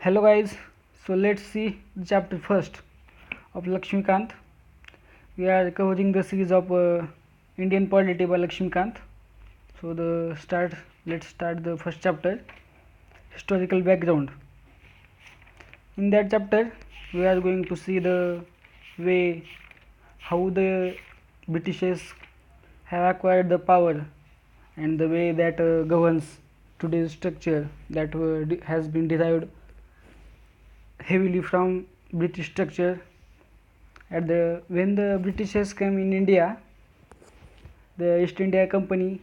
Hello guys, so let's see the chapter first of Laxmikant. We are covering the series of Indian polity by Laxmikant. So let's start the first chapter, historical background. In that chapter, we are going to see the way how the Britishers have acquired the power and the way that governs today's structure that has been derived heavily from British structure. When the Britishers came in India, the East India Company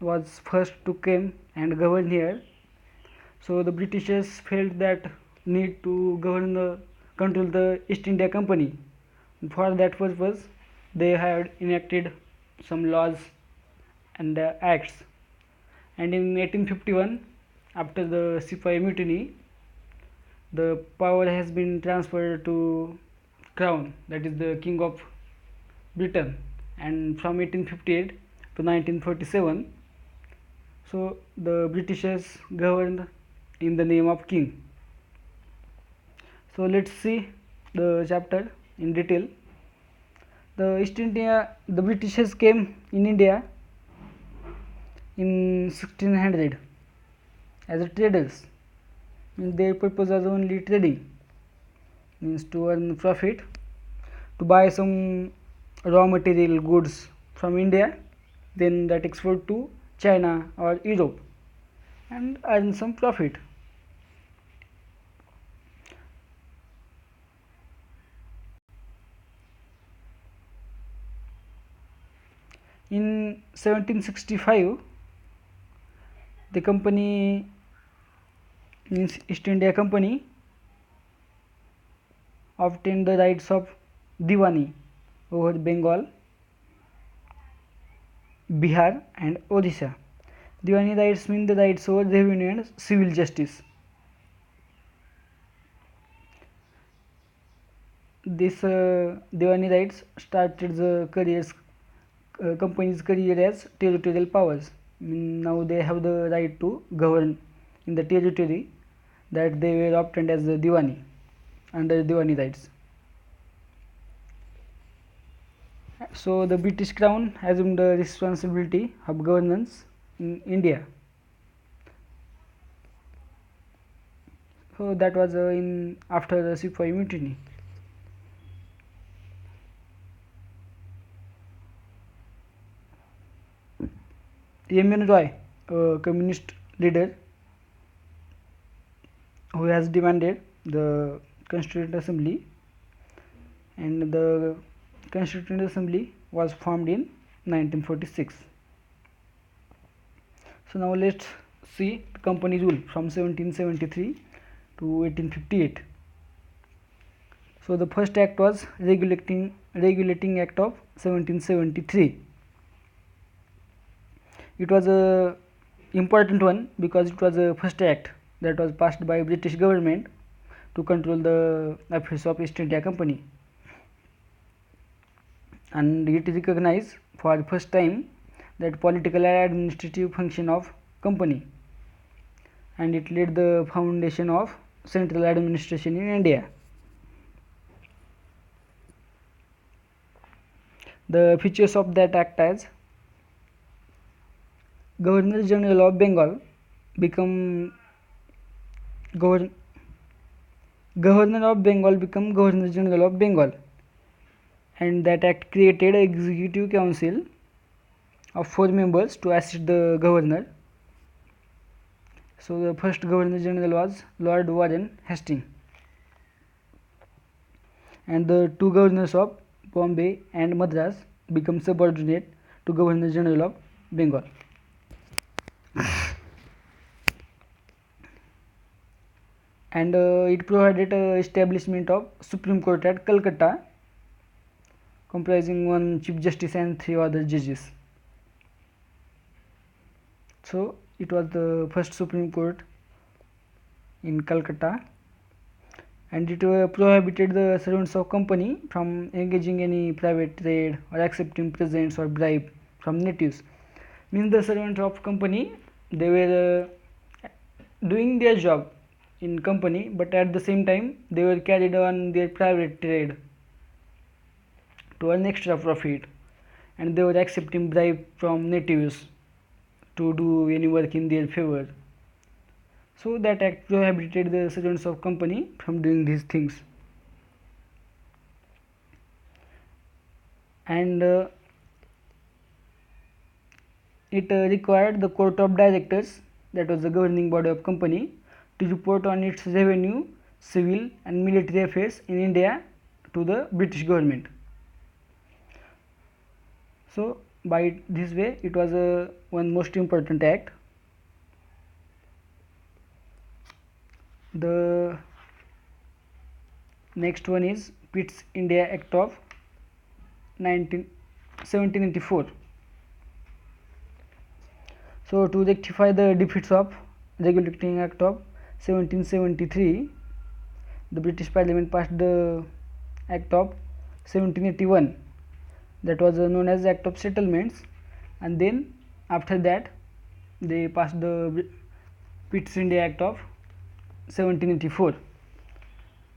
was first to come and govern here. So the Britishers felt that need to control the East India Company. For that purpose, they had enacted some laws and acts. And in 1851, after the Sepoy Mutiny, the power has been transferred to Crown, that is the King of Britain, and from 1858 to 1947, so the Britishers governed in the name of King. So let's see the chapter in detail. The Britishers came in India in 1600 as a traders. Their purpose was only trading, means to earn profit, to buy some raw material goods from India, then that export to China or Europe and earn some profit. In 1765, the company, means East India Company, obtained the rights of Diwani over Bengal, Bihar and Odisha. Diwani rights mean the rights over revenue and civil justice. This Diwani rights started the company's career as territorial powers. Now they have the right to govern in the territory that they were obtained as the Diwani under Diwani rights. So the British Crown assumed the responsibility of governance in India. So that was in after the Sepoy Mutiny. M.N. Roy, a communist leader who has demanded the Constituent Assembly, and the Constituent Assembly was formed in 1946. So now let's see the company rule from 1773 to 1858. So the first act was Regulating Act of 1773. It was a important one because it was the first act that was passed by British government to control the affairs of East India Company, and it recognized for the first time that political and administrative function of company, and it laid the foundation of central administration in India. The features of that act as Governor General of Bengal become Governor of Bengal become Governor General of Bengal, and that act created an executive council of 4 members to assist the governor. So the first Governor General was Lord Warren Hastings, and the 2 governors of Bombay and Madras become subordinate to Governor General of Bengal. And it provided establishment of Supreme Court at Calcutta, comprising 1 Chief Justice and 3 other judges. So it was the first Supreme Court in Calcutta, and it prohibited the servants of company from engaging any private trade or accepting presents or bribe from natives. Means the servants of company, they were doing their job in company, but at the same time they were carried on their private trade to earn extra profit, and they were accepting bribe from natives to do any work in their favor. So that act prohibited the servants of company from doing these things. And it required the court of directors, that was the governing body of company, to report on its revenue, civil and military affairs in India to the British government. So by this way it was one most important act. The next one is Pitt's India Act of 1794. So to rectify the defeats of Regulating Act of 1773, the British Parliament passed the Act of 1781, that was known as Act of Settlements, and then after that they passed the Pitt's India Act of 1784.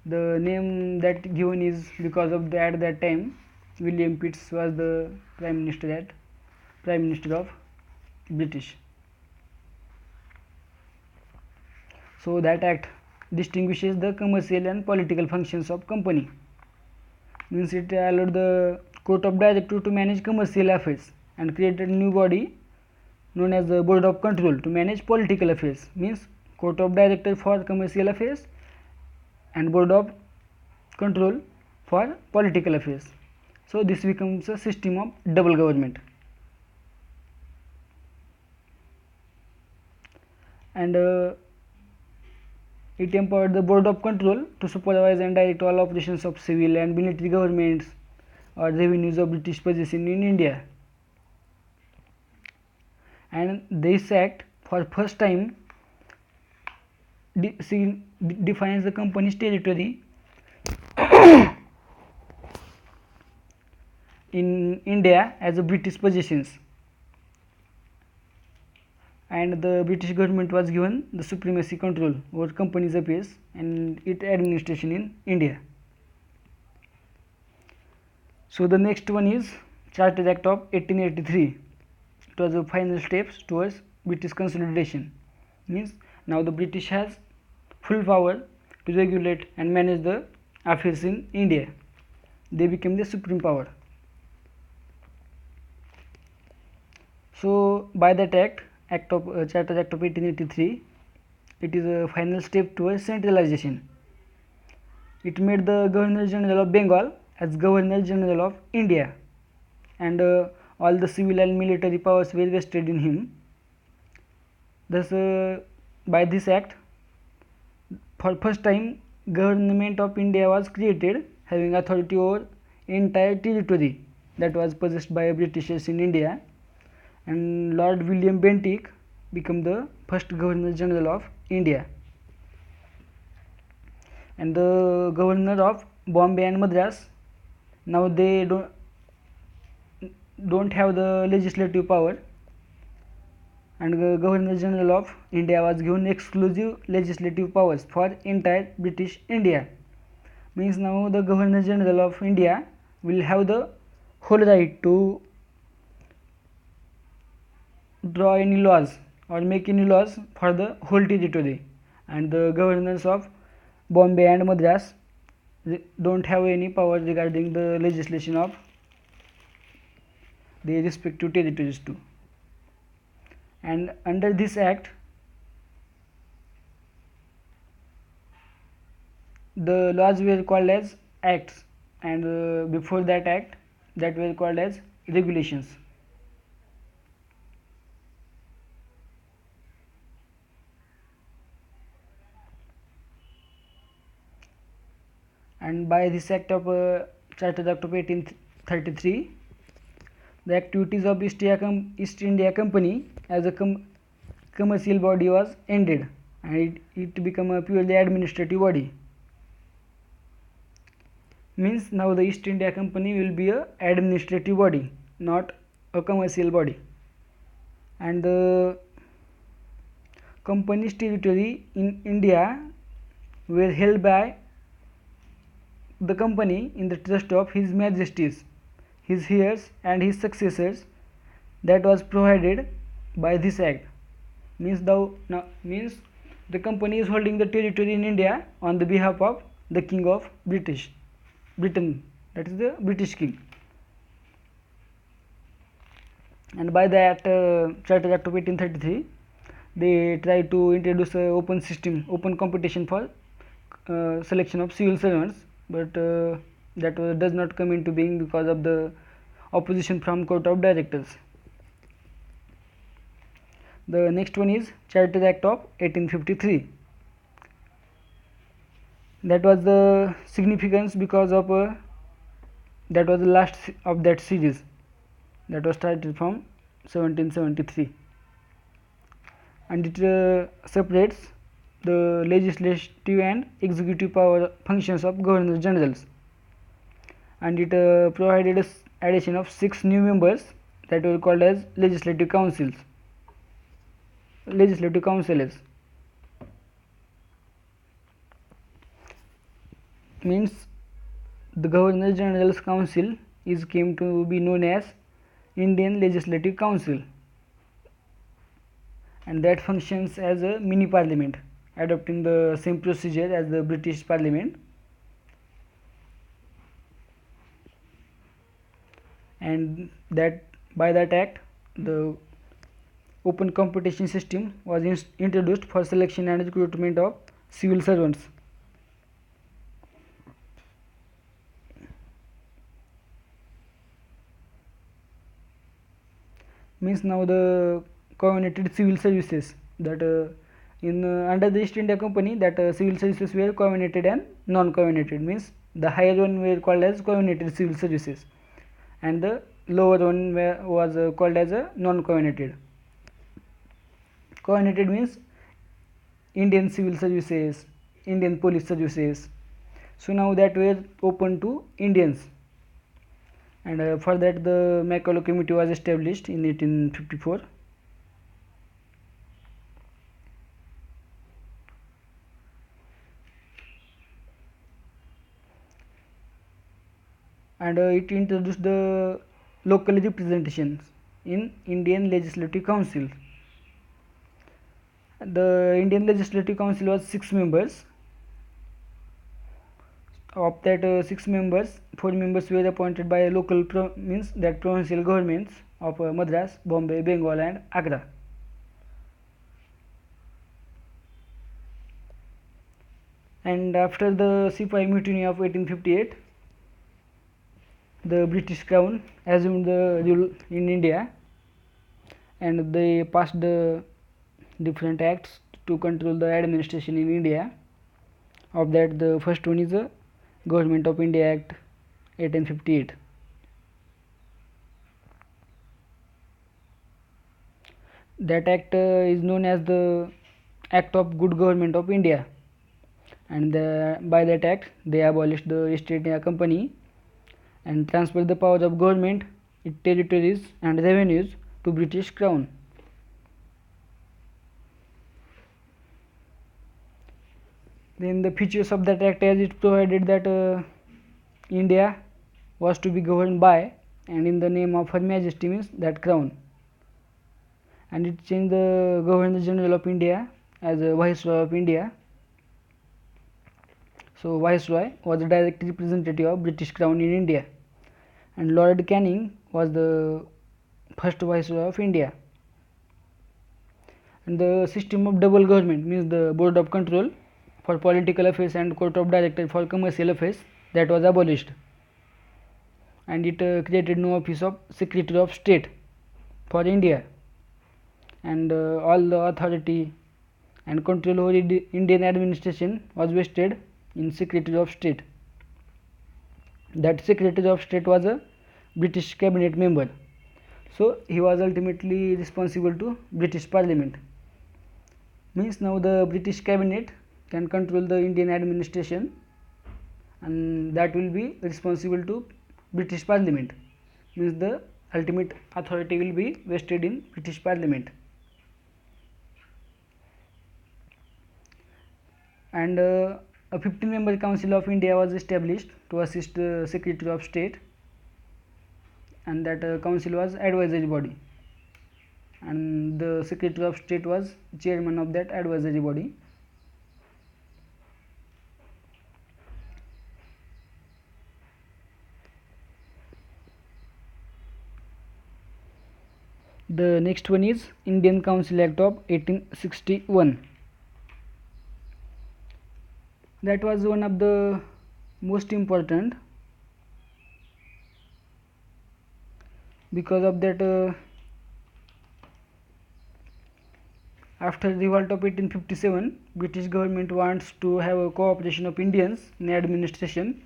The name that given is because of at that time William Pitts was the Prime Minister of British. So that act distinguishes the commercial and political functions of company. Means it allowed the court of directors to manage commercial affairs and created a new body known as the board of control to manage political affairs. Means court of directors for commercial affairs and board of control for political affairs. So this becomes a system of double government. And it empowered the board of control to supervise and direct all operations of civil and military governments or revenues of British possession in India. And this act for first time defines the company's territory in India as a British possessions, and the British government was given the supremacy control over company's affairs and its administration in India. So the next one is Charter Act of 1883. It was the final steps towards British consolidation. Means now the British has full power to regulate and manage the affairs in India. They became the supreme power. So by that act, Charter Act of 1883, it is a final step towards centralization. It made the Governor General of Bengal as Governor General of India, and all the civil and military powers were vested in him. Thus, by this act, for first time, Government of India was created, having authority over entire territory that was possessed by Britishers in India, and Lord William Bentinck became the first Governor General of India. And the Governor of Bombay and Madras, now they don't have the legislative power, and the Governor General of India was given exclusive legislative powers for entire British India. Means now the Governor General of India will have the whole right to draw any laws or make any laws for the whole territory, and the governors of Bombay and Madras don't have any power regarding the legislation of the respective territories too. And under this act, the laws were called as acts, and before that act, that were called as regulations. And by this act of Charter Act of 1833, the activities of East India Company as a commercial body was ended, and it became a purely administrative body. Means now the East India Company will be a administrative body, not a commercial body, and the company's territory in India were held by the company in the trust of His Majesties, his heirs and his successors, that was provided by this act. Means the company is holding the territory in India on the behalf of the King of Britain, that is the British King. And by that Charter Act of 1833, they try to introduce a open competition for selection of civil servants, but that does not come into being because of the opposition from Court of Directors. The next one is Charter Act of 1853. That was the significance because of that was the last of that series, that was started from 1773, and it separates the legislative and executive power functions of governor generals, and it provided a addition of 6 new members that were called as legislative councils. Means the Governor General's Council came to be known as Indian Legislative Council, and that functions as a mini parliament, adopting the same procedure as the British Parliament. And that by that act, the open competition system was introduced for selection and recruitment of civil servants. Means now the covenanted civil services, that under the East India Company, that civil services were covenanted and non-covenanted. Means the higher one were called as covenanted civil services, and the lower one was called as a non-covenanted. Covenanted means Indian civil services, Indian police services. So now that were open to Indians, and for that the Macaulay Committee was established in 1854. And it introduced the local representations in Indian Legislative Council. The Indian Legislative Council was 6 members. Of that 6 members, 4 members were appointed by local means that provincial governments of Madras, Bombay, Bengal and Agra. And after the Sepoy Mutiny of 1858, the British Crown assumed the rule in India, and they passed the different acts to control the administration in India. Of that, the first one is the Government of India Act 1858. That act is known as the Act of Good Government of India, and by that act they abolished the East India Company and transferred the powers of government, its territories and revenues to British Crown. Then the features of that act, as it provided that India was to be governed by and in the name of Her Majesty, means that Crown, and it changed the Governor General of India as a Viceroy of India. So Viceroy was the direct representative of British Crown in India, and Lord Canning was the first Viceroy of India. And the system of double government, means the Board of Control for Political Affairs and Court of Directors for Commercial Affairs, that was abolished, and it created no office of Secretary of State for India, and all the authority and control over Indian administration was vested in Secretary of State. That Secretary of State was a British cabinet member, so he was ultimately responsible to British Parliament. Means now the British cabinet can control the Indian administration, and that will be responsible to British Parliament. Means the ultimate authority will be vested in British Parliament. And A 15-member Council of India was established to assist the Secretary of State, and that council was advisory body, and the Secretary of State was chairman of that advisory body. The next one is Indian Council Act of 1861. That was one of the most important, because of that after revolt of 1857, British government wants to have a cooperation of Indians in administration.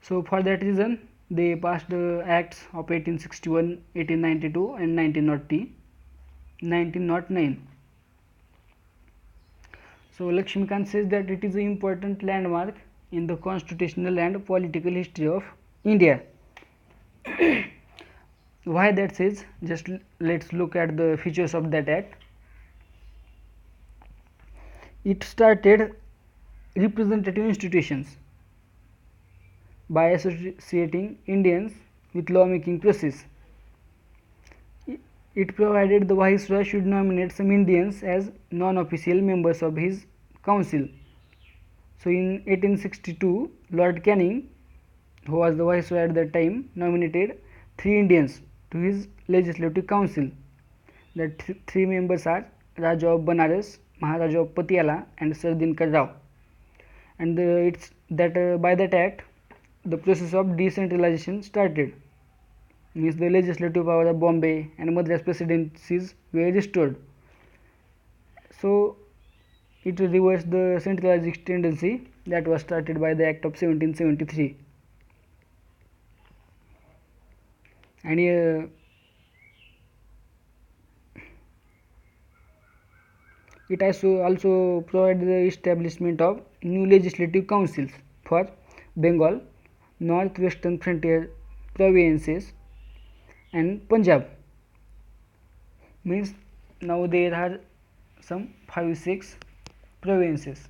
So for that reason they passed the acts of 1861, 1892 and 1909. So Laxmikant says that it is an important landmark in the constitutional and political history of India. Why that says? Just let's look at the features of that act. It started representative institutions by associating Indians with lawmaking process. It provided the Viceroy should nominate some Indians as non-official members of his council. So in 1862, Lord Canning, who was the Viceroy at that time, nominated 3 Indians to his legislative council. The 3 members are Raja of Banaras, Maharaja of Patiala and Sardinkar Rao. And it's that by that act the process of decentralization started, means the legislative power of Bombay and Madras presidencies were restored. So it reversed the centralized tendency that was started by the Act of 1773. And it also provided the establishment of new legislative councils for Bengal, northwestern frontier provinces and Punjab. Means now there are some 5-6 provinces,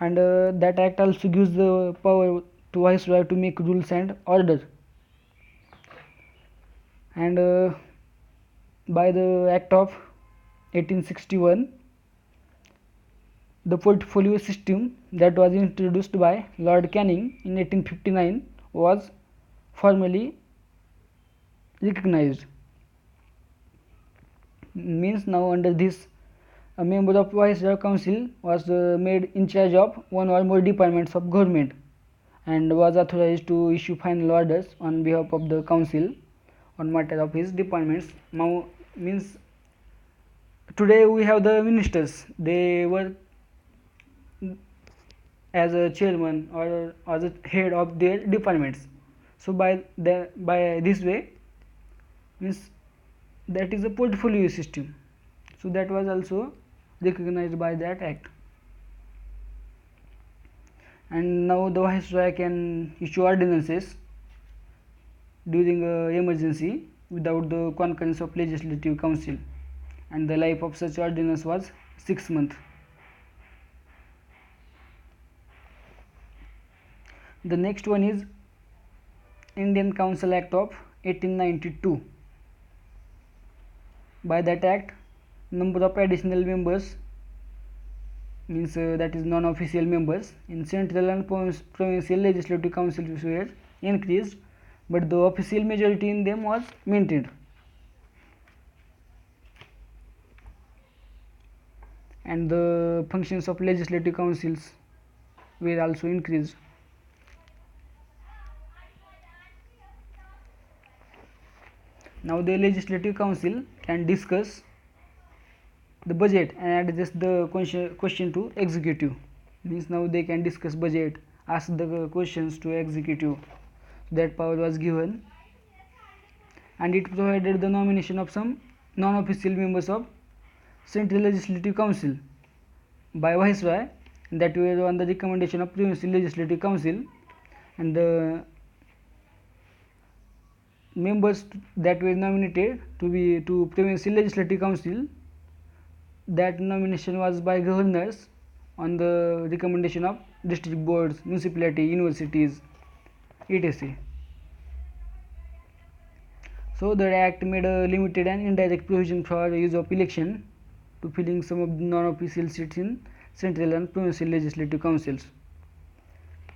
and that act also gives the power to Viceroy to make rules and order. And by the Act of 1861, the portfolio system that was introduced by Lord Canning in 1859 was formally recognized. Means now under this, a member of Viceroy Council was made in charge of one or more departments of government and was authorized to issue final orders on behalf of the council on matter of his departments. Now means today we have the ministers, they work as a chairman or as a head of their departments. So by this way, means that is a portfolio system. So that was also recognized by that act. And now the Viceroy can issue ordinances during emergency without the concurrence of legislative council, and the life of such ordinance was 6 months. The next one is Indian Council Act of 1892. By that act, number of additional members, means that is non-official members, in central and provincial legislative councils were increased, but the official majority in them was maintained. And the functions of legislative councils were also increased. Now the legislative council can discuss the budget and address the question to executive. Means now they can discuss budget, ask the questions to executive. That power was given, and it provided the nomination of some non-official members of Central Legislative Council by Viceroy, that were on the recommendation of Provincial Legislative Council, and the members that were nominated to Provincial Legislative Council that nomination was by governors on the recommendation of district boards, municipality, universities, etc. So the act made a limited and indirect provision for the use of election to filling some of the non-official seats in central and provincial legislative councils.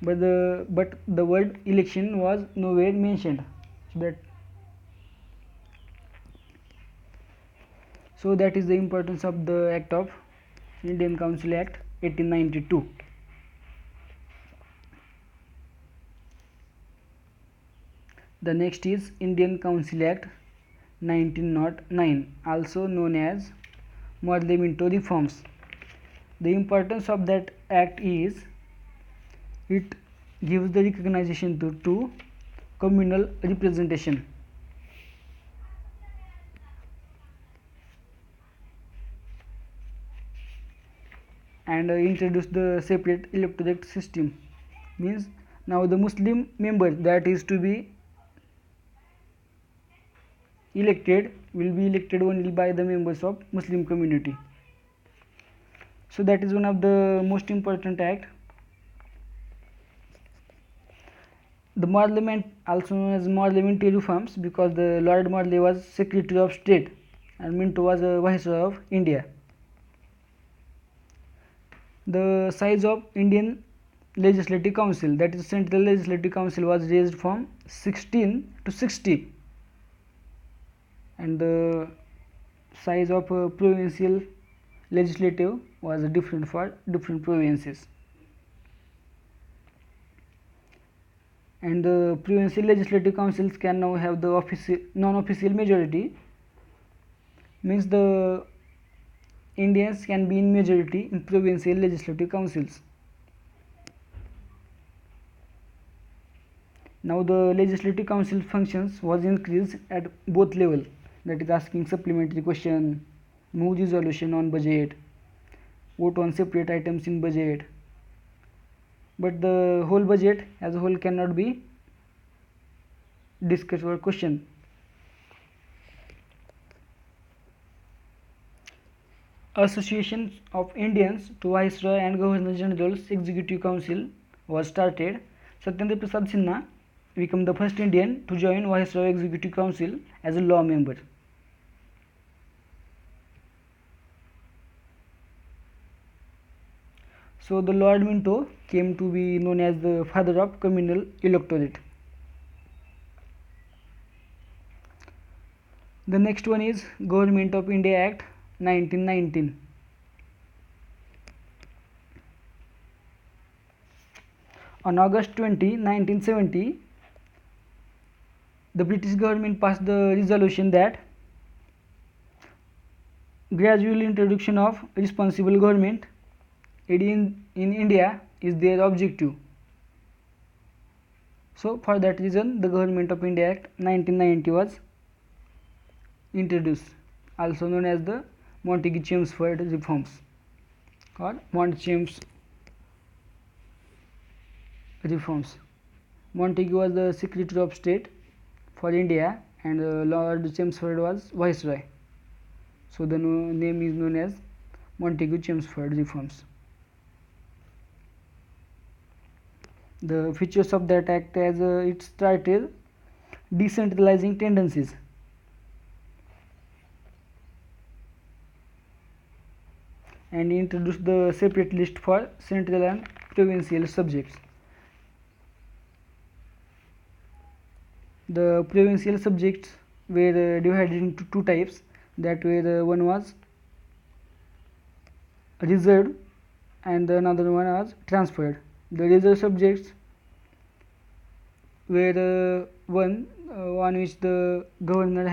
But the word election was nowhere mentioned. So that is the importance of the Act of Indian Council Act 1892. The next is Indian Council Act 1909, also known as Parliamentary Reforms. The importance of that act is it gives the recognition to communal representation and introduce the separate electorate system. Means now the Muslim member that is to be elected will be elected only by the members of Muslim community. So that is one of the most important act. The Parliament, also known as Parliamentary Reforms, because the Lord Morley was Secretary of State and Minto was a Viceroy of India. The size of Indian Legislative Council, that is Central Legislative Council, was raised from 16 to 60, and the size of provincial legislative was different for different provinces. And the provincial legislative councils can now have the non-official majority, means the Indians can be in majority in provincial legislative councils. Now the legislative council functions was increased at both level, that is asking supplementary question, move resolution on budget, vote on separate items in budget, but the whole budget as a whole cannot be discussed or questioned. Association of Indians to Viceroy and Governor General's Executive Council was started. Satyendra Prasad Sinha became the first Indian to join Viceroy Executive Council as a law member. So the Lord Minto came to be known as the father of communal electorate. The next one is Government of India Act 1919. On August 20, 1970, the British government passed the resolution that gradual introduction of responsible government in India is their objective. So for that reason the Government of India Act 1990 was introduced, also known as the Montagu-Chelmsford reforms or Mont-Chelmsford reforms. Montagu was the Secretary of State for India and Lord Chelmsford was Viceroy. So the name is known as Montagu-Chelmsford reforms. The features of that act as it started decentralizing tendencies. And introduced the separate list for central and provincial subjects. The provincial subjects were divided into two types, that were one was reserved and another one was transferred. The reserved subjects were one on which the governor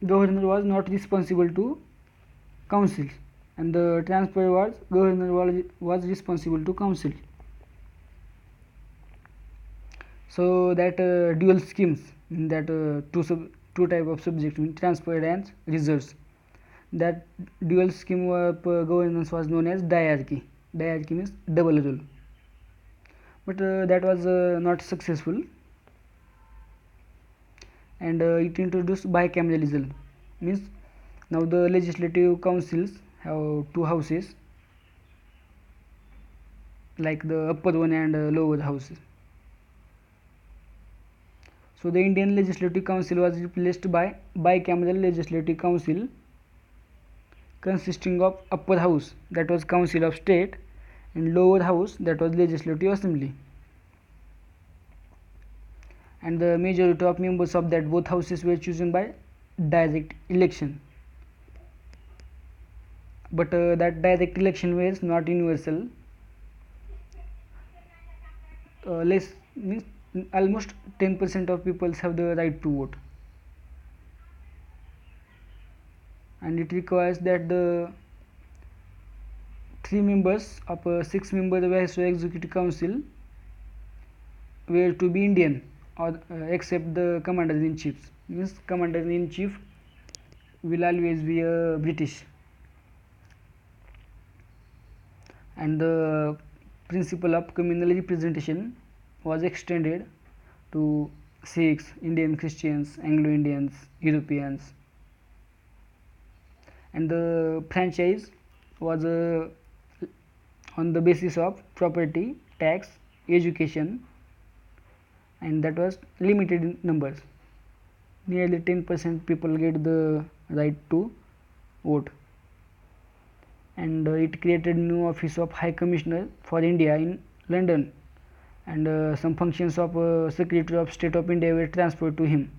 was not responsible to council, and the transfer was governor was responsible to council. So that dual schemes, that two type of subjects, transferred and reserves, that dual scheme of governance was known as diarchy. Diarchy means double rule, but that was not successful. and it introduced bicameralism, means now the legislative councils have two houses, like the upper one and lower houses. So the Indian Legislative Council was replaced by bicameral Legislative Council consisting of upper house, that was Council of State, and lower house, that was Legislative Assembly, and the majority of members of that both houses were chosen by direct election. But that direct election was not universal. Less means almost 10% of people have the right to vote, and it requires that the 3 members of a 6-member Viceroy Executive Council were to be Indian, or except the commander-in-chief, means commander-in-chief will always be a British, and the principle of communal representation was extended to Sikhs, Indian Christians, Anglo-Indians, Europeans, and the franchise was on the basis of property, tax, education, and that was limited in numbers. Nearly 10% people get the right to vote, and it created new office of High Commissioner for India in London, and some functions of Secretary of State of India were transferred to him,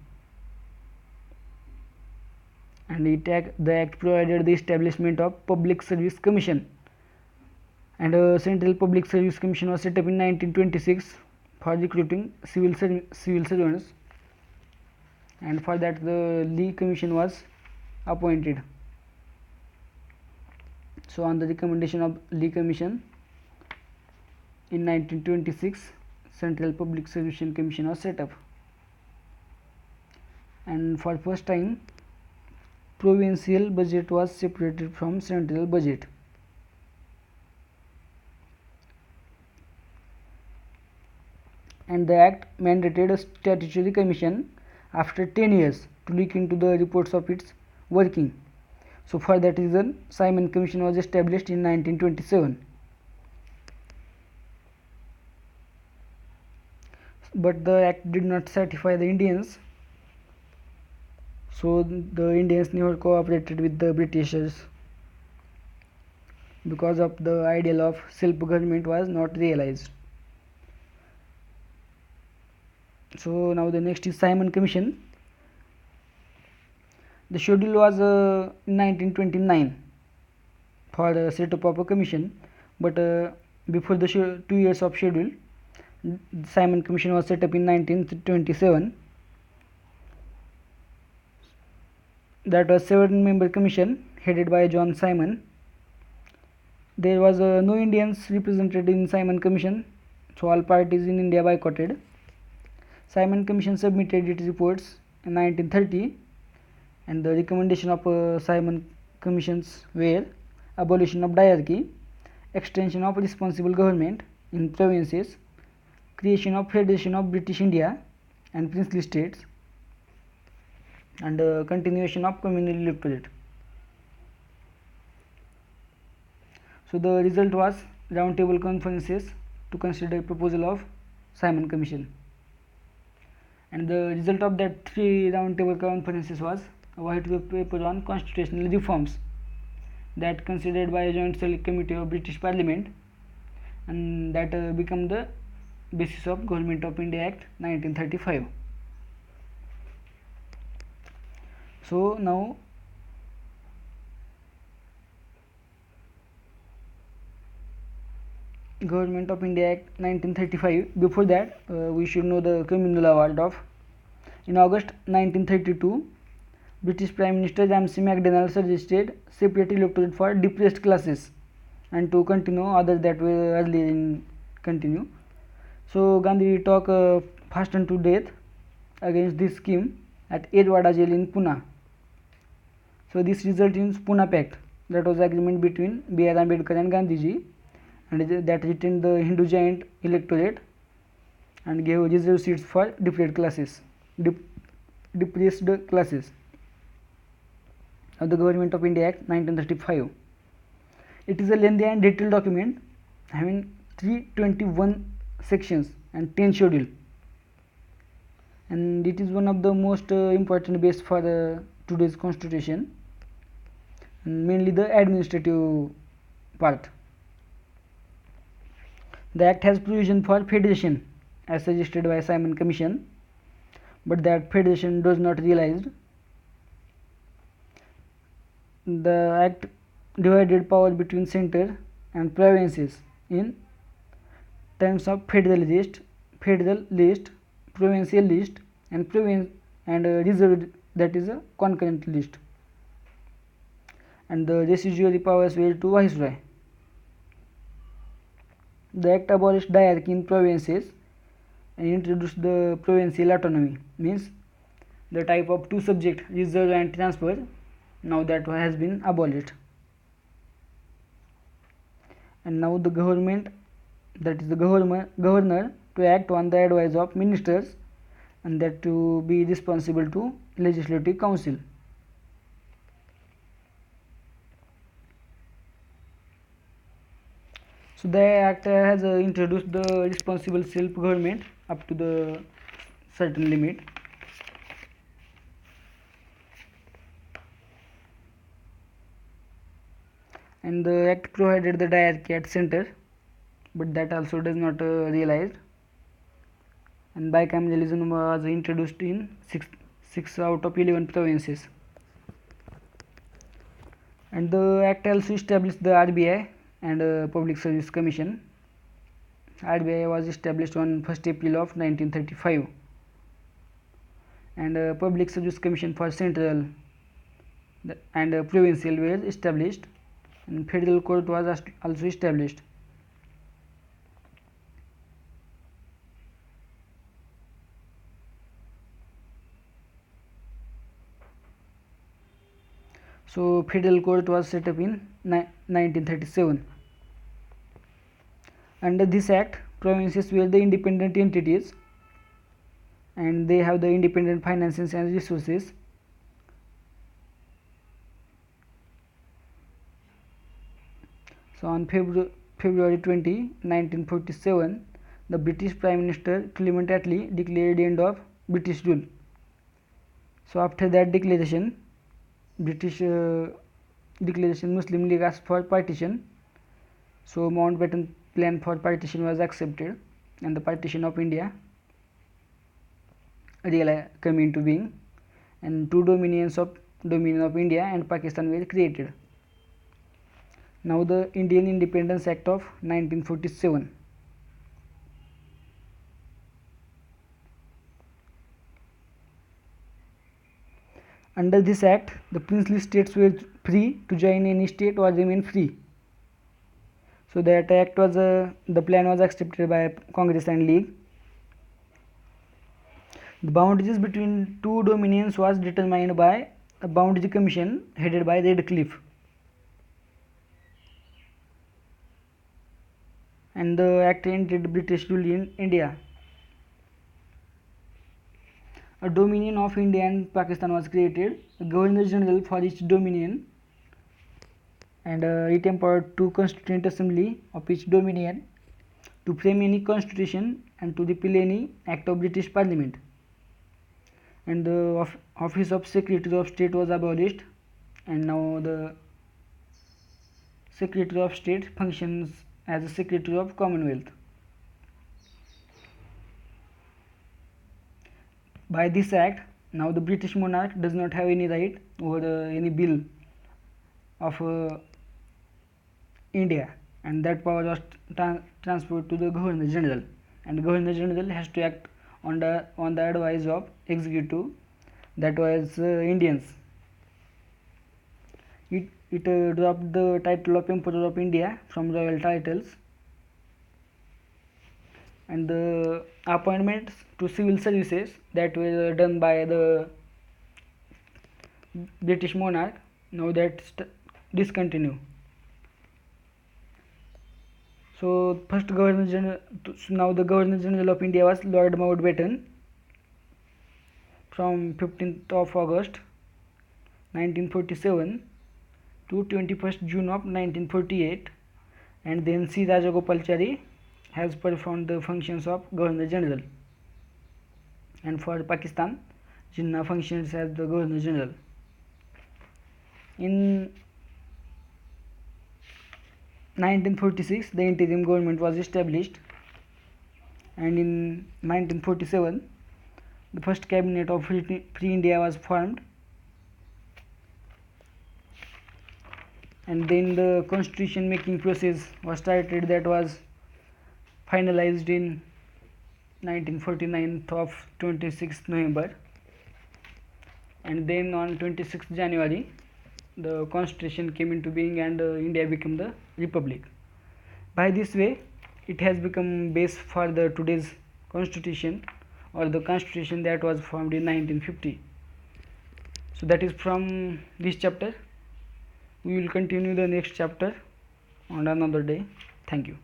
and the act provided the establishment of Public Service Commission, and a Central Public Service Commission was set up in 1926 for recruiting civil servants, and for that the Lee Commission was appointed. So on the recommendation of Lee Commission in 1926, Central Public Service Commission was set up, and for first time provincial budget was separated from central budget. And the act mandated a statutory commission after 10 years to look into the reports of its working. So for that reason Simon Commission was established in 1927. But the act did not satisfy the Indians, so the Indians never cooperated with the Britishers because of the ideal of self-government was not realized. So now the next is Simon Commission. The schedule was in 1929 for the setup of a commission, but before the 2 years of schedule, Simon Commission was set up in 1927. That was 7-member commission headed by John Simon. There was no Indians represented in Simon Commission, so all parties in India boycotted. Simon Commission submitted its reports in 1930, and the recommendation of Simon Commissions were abolition of diarchy, extension of responsible government in provinces, creation of Federation of British India and princely states, and continuation of communal electorate. So the result was roundtable conferences to consider proposal of Simon Commission, and the result of that 3 roundtable conferences was a white paper on constitutional reforms that considered by a joint select committee of British Parliament, and that became the basis of Government of India Act 1935. So now Government of India Act 1935. Before that we should know the communal award of. In August 1932, British Prime Minister Ramsay MacDonald suggested separate electorate for depressed classes and to continue others that were earlier in continue. So Gandhi talked fastened to death against this scheme at Erwada jail in Pune. So this resulted in Pune Pact, that was agreement between B.R. Ambedkar and Gandhiji, and that retained the Hindu giant electorate and gave reserved seats for depressed classes. depressed classes of the Government of India Act 1935. It is a lengthy and detailed document having 321 sections and 10 schedules, and it is one of the most important base for today's constitution, and mainly the administrative part. The act has provision for federation as suggested by Simon Commission, but that federation does not realized. The act divided power between center and provinces in terms of federal list, provincial list, and reserved, that is a concurrent list, and the residuary powers were to viceroy. The act abolished diarchy in provinces and introduced the provincial autonomy, means the type of two subject, reserve and transfer, now that has been abolished. And now the government, that is the governor, to act on the advice of ministers, and that to be responsible to legislative council. So the act has introduced the responsible self-government up to the certain limit. And the act provided the diarchy at center, but that also does not realized. And bicameralism was introduced in 6 out of 11 provinces. And the act also established the RBI and Public Service Commission. RBI was established on 1st April of 1935, and Public Service Commission for central and provincial were established, and federal court was also established. So federal court was set up in 1937. Under this act, provinces were the independent entities, and they have the independent finances and resources. So on February 20, 1947, the British Prime Minister Clement Attlee declared the end of British rule. So after that declaration, Muslim League asked for partition. So Mountbatten plan for partition was accepted, and the partition of India really came into being, and two dominion of India and Pakistan were created. Now the Indian Independence Act of 1947. Under this act, the princely states were free to join any state or remain free. So that act was the plan was accepted by Congress and League. The boundaries between two dominions was determined by a boundary commission headed by Redcliffe, and the act ended British rule in India. A dominion of India and Pakistan was created, a Governor General for each dominion, and it empowered two constituent assembly of each dominion to frame any constitution and to repeal any act of British Parliament. And the office of Secretary of State was abolished, and now the Secretary of State functions as a Secretary of Commonwealth. By this act, now the British monarch does not have any right over any bill of India, and that power was transferred to the Governor General, and the Governor General has to act on the advice of executive, that was Indians. It dropped the title of Emperor of India from royal titles, and the appointments to civil services that were done by the British monarch, now that discontinue. So first Governor General, now the Governor General of India was Lord Mountbatten. from 15th of August 1947 to 21st June of 1948, and then C. Rajagopalachari has performed the functions of Governor General, and for Pakistan, Jinnah functions as the Governor General. In 1946, the interim government was established, and in 1947, the first cabinet of Free India was formed, and then the constitution making process was started, that was finalized in 1949 of 26th November, and then on 26th January the constitution came into being, and India became the republic. By this way, it has become base for the today's constitution, or the constitution that was formed in 1950. So that is from this chapter. We will continue the next chapter on another day. Thank you.